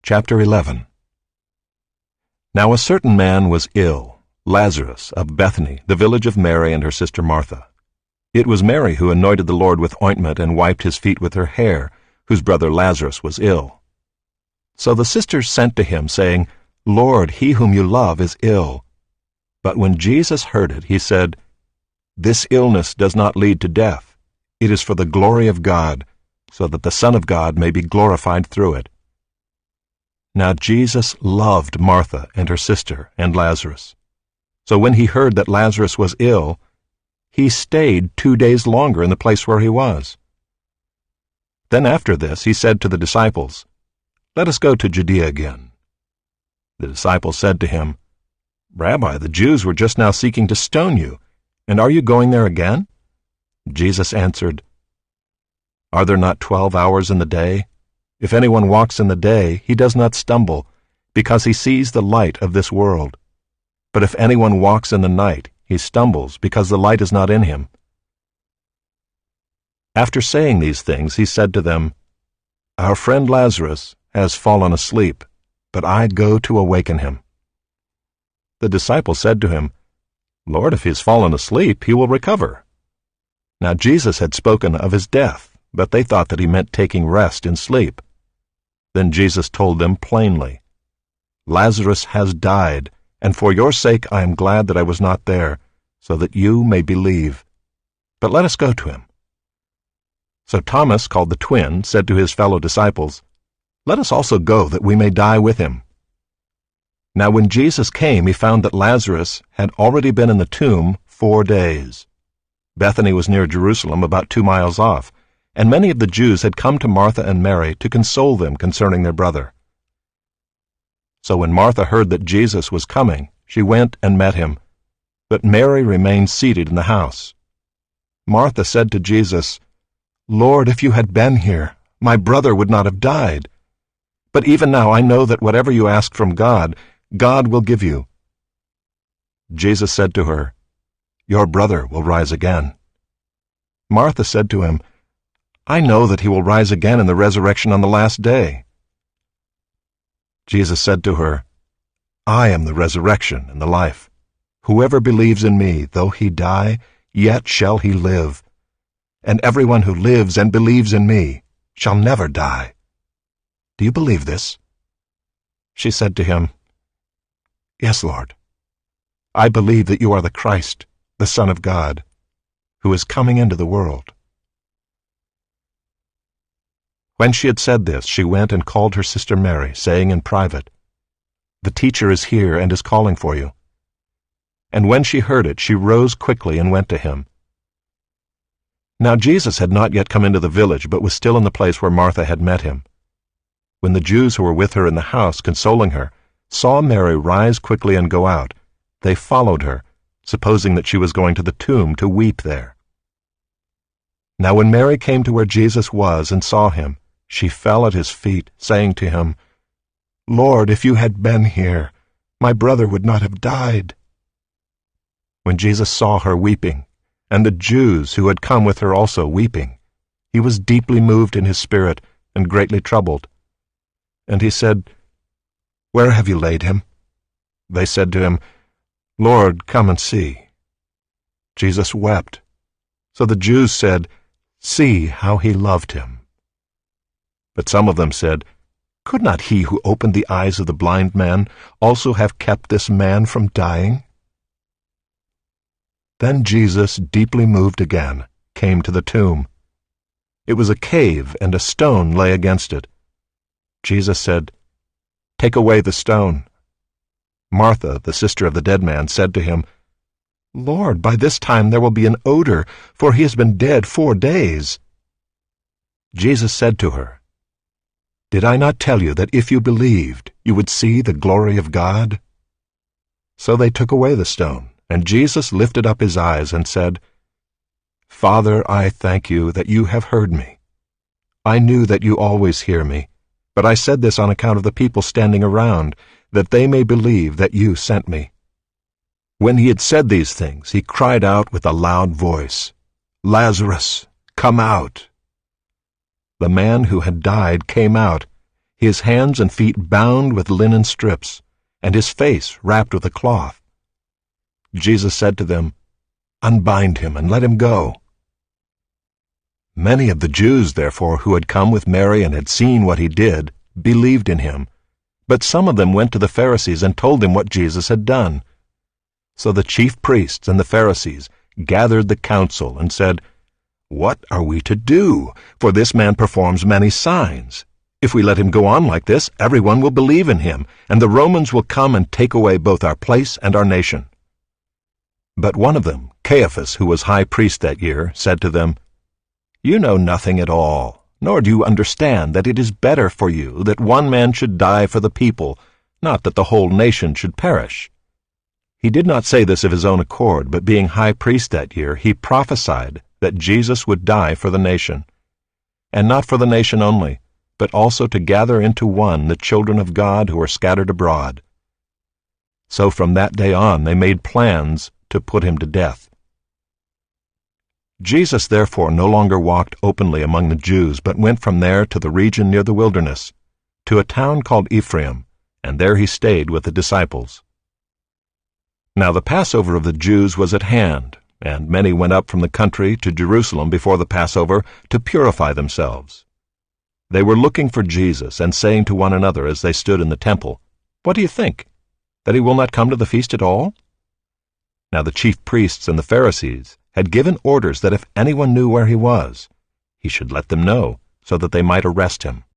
Chapter 11. Now a certain man was ill, Lazarus of Bethany, the village of Mary and her sister Martha. It was Mary who anointed the Lord with ointment and wiped his feet with her hair, whose brother Lazarus was ill. So the sisters sent to him, saying, Lord, he whom you love is ill. But when Jesus heard it, he said, This illness does not lead to death. It is for the glory of God, so that the Son of God may be glorified through it. Now Jesus loved Martha and her sister and Lazarus. So when he heard that Lazarus was ill, he stayed 2 days longer in the place where he was. Then after this he said to the disciples, Let us go to Judea again. The disciples said to him, Rabbi, the Jews were just now seeking to stone you, and are you going there again? Jesus answered, Are there not 12 hours in the day? If anyone walks in the day, he does not stumble, because he sees the light of this world. But if anyone walks in the night, he stumbles, because the light is not in him. After saying these things, he said to them, Our friend Lazarus has fallen asleep, but I go to awaken him. The disciples said to him, Lord, if he has fallen asleep, he will recover. Now Jesus had spoken of his death, but they thought that he meant taking rest in sleep. Then Jesus told them plainly, Lazarus has died, and for your sake I am glad that I was not there, so that you may believe. But let us go to him. So Thomas, called the twin, said to his fellow disciples, Let us also go, that we may die with him. Now when Jesus came, he found that Lazarus had already been in the tomb 4 days. Bethany was near Jerusalem, about 2 miles off, and many of the Jews had come to Martha and Mary to console them concerning their brother. So when Martha heard that Jesus was coming, she went and met him, but Mary remained seated in the house. Martha said to Jesus, Lord, if you had been here, my brother would not have died. But even now I know that whatever you ask from God, God will give you. Jesus said to her, Your brother will rise again. Martha said to him, I know that he will rise again in the resurrection on the last day. Jesus said to her, I am the resurrection and the life. Whoever believes in me, though he die, yet shall he live. And everyone who lives and believes in me shall never die. Do you believe this? She said to him, Yes, Lord. I believe that you are the Christ, the Son of God, who is coming into the world. When she had said this, she went and called her sister Mary, saying in private, The teacher is here and is calling for you. And when she heard it, she rose quickly and went to him. Now Jesus had not yet come into the village, but was still in the place where Martha had met him. When the Jews who were with her in the house, consoling her, saw Mary rise quickly and go out, they followed her, supposing that she was going to the tomb to weep there. Now when Mary came to where Jesus was and saw him, she fell at his feet, saying to him, Lord, if you had been here, my brother would not have died. When Jesus saw her weeping, and the Jews who had come with her also weeping, he was deeply moved in his spirit and greatly troubled. And he said, Where have you laid him? They said to him, Lord, come and see. Jesus wept. So the Jews said, See how he loved him. But some of them said, Could not he who opened the eyes of the blind man also have kept this man from dying? Then Jesus, deeply moved again, came to the tomb. It was a cave, and a stone lay against it. Jesus said, Take away the stone. Martha, the sister of the dead man, said to him, Lord, by this time there will be an odor, for he has been dead 4 days. Jesus said to her, Did I not tell you that if you believed, you would see the glory of God? So they took away the stone, and Jesus lifted up his eyes and said, Father, I thank you that you have heard me. I knew that you always hear me, but I said this on account of the people standing around, that they may believe that you sent me. When he had said these things, he cried out with a loud voice, Lazarus, come out. The man who had died came out. his hands and feet bound with linen strips, and his face wrapped with a cloth. Jesus said to them, "Unbind him and let him go." Many of the Jews, therefore, who had come with Mary and had seen what he did, believed in him. But some of them went to the Pharisees and told them what Jesus had done. So the chief priests and the Pharisees gathered the council and said, "What are we to do? For this man performs many signs. If we let him go on like this, everyone will believe in him, and the Romans will come and take away both our place and our nation." But one of them, Caiaphas, who was high priest that year, said to them, "You know nothing at all, nor do you understand that it is better for you that one man should die for the people, not that the whole nation should perish." He did not say this of his own accord, but being high priest that year, he prophesied that Jesus would die for the nation, and not for the nation only, but also to gather into one the children of God who are scattered abroad. So from that day on they made plans to put him to death. Jesus therefore no longer walked openly among the Jews, but went from there to the region near the wilderness, to a town called Ephraim, and there he stayed with the disciples. Now the Passover of the Jews was at hand, and many went up from the country to Jerusalem before the Passover to purify themselves. They were looking for Jesus, and saying to one another as they stood in the temple, "What do you think? That he will not come to the feast at all?" Now the chief priests and the Pharisees had given orders that if anyone knew where he was, he should let them know, so that they might arrest him.